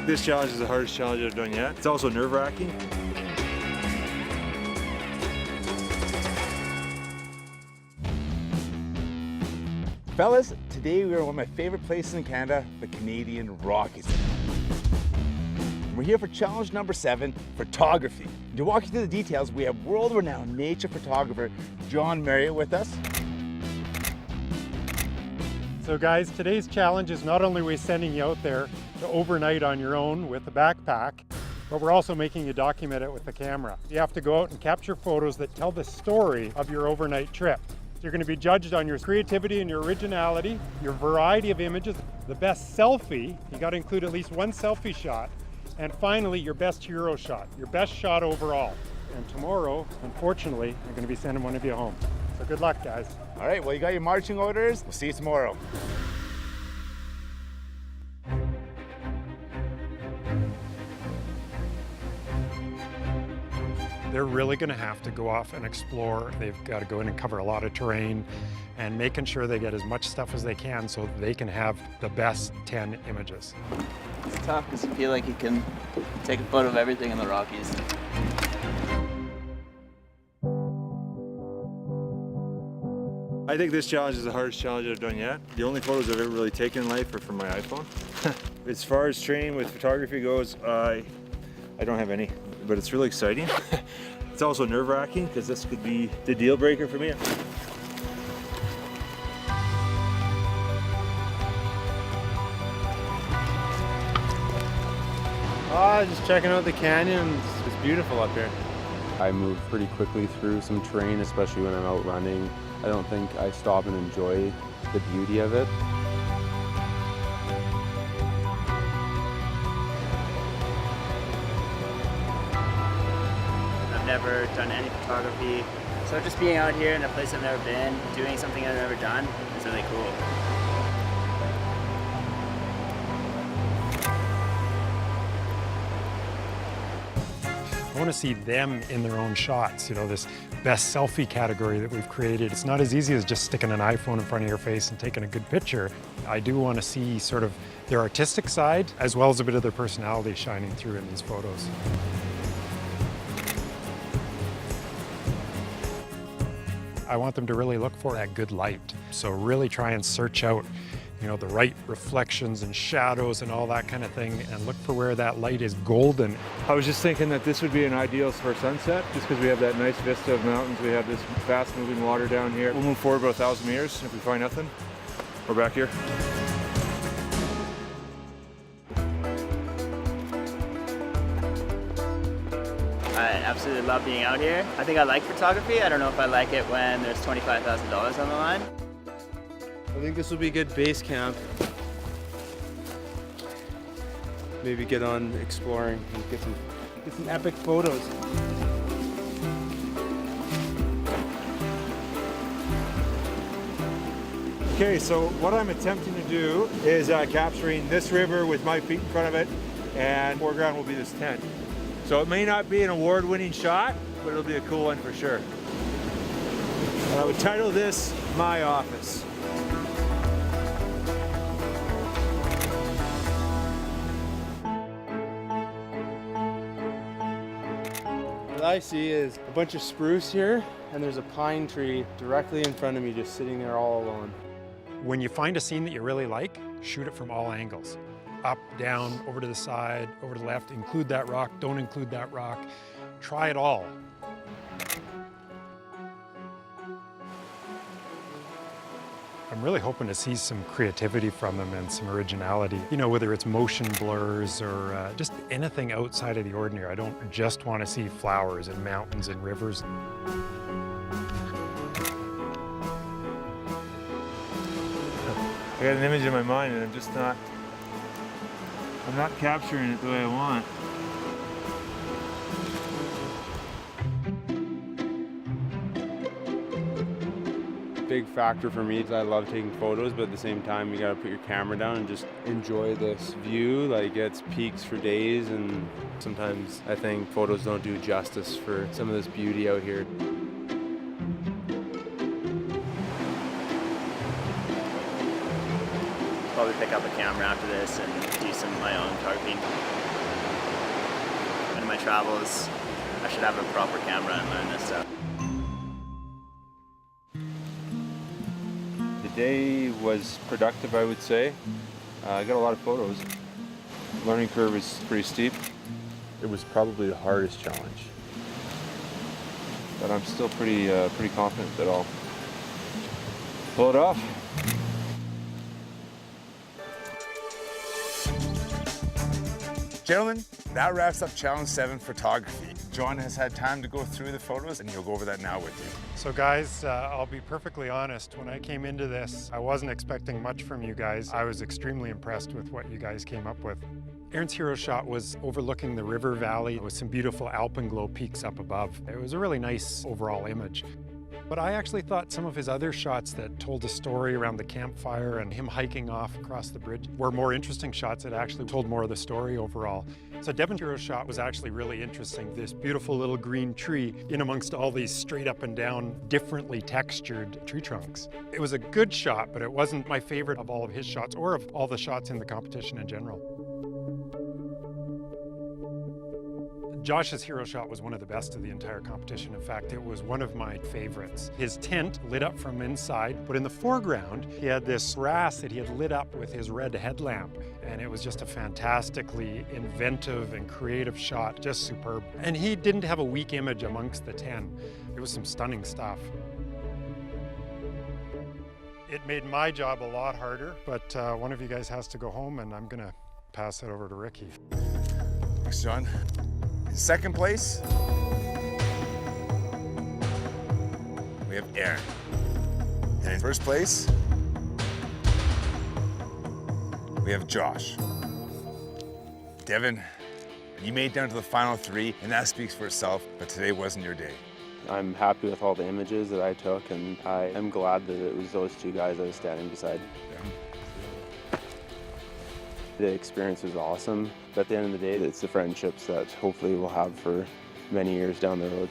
think this challenge is the hardest challenge I've done yet. It's also nerve-wracking. Fellas, today we are one of my favorite places in Canada, the Canadian Rockies. We're here for challenge number 7, photography. To walk you through the details, we have world-renowned nature photographer John Marriott with us. So guys, today's challenge is not only we sending you out there to overnight on your own with a backpack, but we're also making you document it with the camera. You have to go out and capture photos that tell the story of your overnight trip. You're going to be judged on your creativity and your originality, your variety of images, the best selfie, you got to include at least one selfie shot, and finally your best hero shot, your best shot overall. And tomorrow, unfortunately, I'm going to be sending one of you home. So good luck, guys. All right, well, you got your marching orders. We'll see you tomorrow. They're really going to have to go off and explore. They've got to go in and cover a lot of terrain and making sure they get as much stuff as they can so they can have the best 10 images. It's tough because you feel like you can take a photo of everything in the Rockies. I think this challenge is the hardest challenge I've done yet. The only photos I've ever really taken in life are from my iPhone. As far as training with photography goes, I don't have any, but it's really exciting. It's also nerve-wracking because this could be the deal breaker for me. Just checking out the canyon. It's beautiful up here. I move pretty quickly through some terrain, especially when I'm out running. I don't think I stop and enjoy the beauty of it. I've never done any photography, so just being out here in a place I've never been, doing something I've never done is really cool. I want to see them in their own shots, you know, this best selfie category that we've created. It's not as easy as just sticking an iPhone in front of your face and taking a good picture. I do want to see sort of their artistic side as well as a bit of their personality shining through in these photos. I want them to really look for that good light. So really try and search out, you know, the right reflections and shadows and all that kind of thing, and look for where that light is golden. I was just thinking that this would be an ideal for sunset, just because we have that nice vista of mountains. We have this fast-moving water down here. We'll move forward about 1,000 meters. If we find nothing, we're back here. I absolutely love being out here. I think I like photography. I don't know if I like it when there's $25,000 on the line. I think this will be a good base camp. Maybe get on exploring and get some epic photos. Okay, so what I'm attempting to do is capturing this river with my feet in front of it, and foreground will be this tent. So it may not be an award-winning shot, but it'll be a cool one for sure. And I would title this My Office. What I see is a bunch of spruce here, and there's a pine tree directly in front of me just sitting there all alone. When you find a scene that you really like, shoot it from all angles. Up, down, over to the side, over to the left, include that rock, don't include that rock. Try it all. I'm really hoping to see some creativity from them and some originality. You know, whether it's motion blurs or just anything outside of the ordinary. I don't just want to see flowers and mountains and rivers. I got an image in my mind and I'm not capturing it the way I want. Big factor for me is I love taking photos, but at the same time you gotta put your camera down and just enjoy this view. Like, it's peaks for days, and sometimes I think photos don't do justice for some of this beauty out here. Probably pick up a camera after this and do some of my own photography. In my travels, I should have a proper camera and learn this stuff. The day was productive, I would say. I got a lot of photos. Learning curve is pretty steep, It was probably the hardest challenge. but I'm still pretty confident that I'll pull it off. Gentlemen, that wraps up Challenge 7 photography. John has had time to go through the photos and he'll go over that now with you. So guys, I'll be perfectly honest, when I came into this, I wasn't expecting much from you guys. I was extremely impressed with what you guys came up with. Aaron's hero shot was overlooking the river valley with some beautiful alpenglow peaks up above. It was a really nice overall image. But I actually thought some of his other shots that told a story around the campfire and him hiking off across the bridge were more interesting shots that actually told more of the story overall. So Devin's hero shot was actually really interesting. This beautiful little green tree in amongst all these straight up and down, differently textured tree trunks. It was a good shot, but it wasn't my favorite of all of his shots or of all the shots in the competition in general. Josh's hero shot was one of the best of the entire competition. In fact, it was one of my favorites. His tent lit up from inside, but in the foreground, he had this grass that he had lit up with his red headlamp. And it was just a fantastically inventive and creative shot, just superb. And he didn't have a weak image amongst the 10. It was some stunning stuff. It made my job a lot harder, but one of you guys has to go home and I'm gonna pass it over to Ricky. Thanks, John. In second place, we have Aaron. And in first place, we have Josh. Devin, you made it down to the final 3, and that speaks for itself, but today wasn't your day. I'm happy with all the images that I took, and I am glad that it was those 2 guys I was standing beside. The experience was awesome, but at the end of the day, it's the friendships that hopefully we'll have for many years down the road.